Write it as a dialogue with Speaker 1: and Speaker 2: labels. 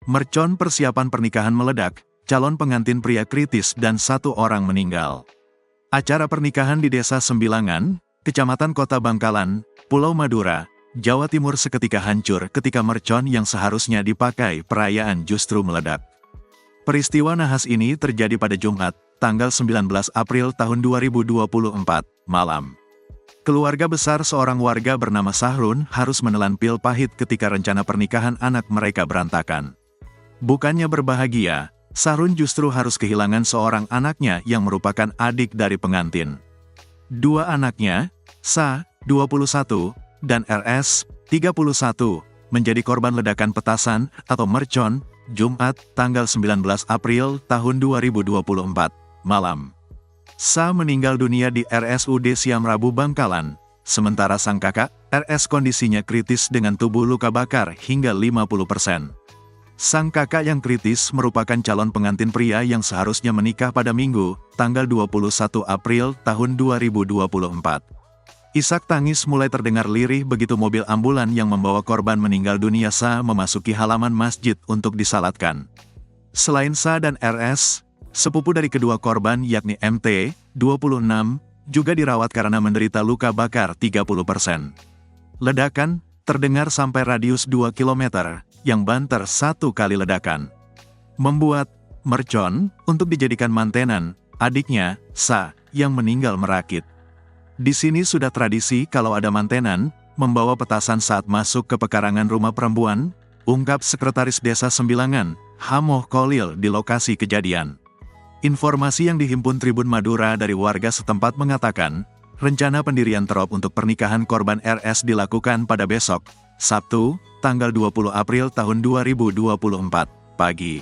Speaker 1: Mercon persiapan pernikahan meledak, calon pengantin pria kritis dan 1 orang meninggal. Acara pernikahan di Desa Sembilangan, Kecamatan Kota Bangkalan, Pulau Madura, Jawa Timur seketika hancur ketika mercon yang seharusnya dipakai perayaan justru meledak. Peristiwa nahas ini terjadi pada Jumat, tanggal 19 April tahun 2024, malam. Keluarga besar seorang warga bernama Sahrun harus menelan pil pahit ketika rencana pernikahan anak mereka berantakan. Bukannya berbahagia, Sahrun justru harus kehilangan seorang anaknya yang merupakan adik dari pengantin. 2 anaknya, Sa, 21, dan RS, 31, menjadi korban ledakan petasan atau mercon, Jumat, tanggal 19 April tahun 2024, malam. Sa meninggal dunia di RSUD Siam Rabu Bangkalan, sementara sang kakak, RS kondisinya kritis dengan tubuh luka bakar hingga 50%. Sang kakak yang kritis merupakan calon pengantin pria yang seharusnya menikah pada Minggu, tanggal 21 April tahun 2024. Isak tangis mulai terdengar lirih begitu mobil ambulan yang membawa korban meninggal dunia Sa memasuki halaman masjid untuk disalatkan. Selain Sa dan RS, sepupu dari kedua korban yakni MT, 26, juga dirawat karena menderita luka bakar 30%. Ledakan terdengar sampai radius 2 km, yang banter 1 kali ledakan. Membuat mercon untuk dijadikan mantenan adiknya, Sa, yang meninggal merakit. Di sini sudah tradisi kalau ada mantenan, membawa petasan saat masuk ke pekarangan rumah perempuan, ungkap Sekretaris Desa Sembilangan, Hamoh Kolil di lokasi kejadian. Informasi yang dihimpun Tribun Madura dari warga setempat mengatakan, rencana pendirian terop untuk pernikahan korban RS dilakukan pada besok, Sabtu, tanggal 20 April tahun 2024, pagi.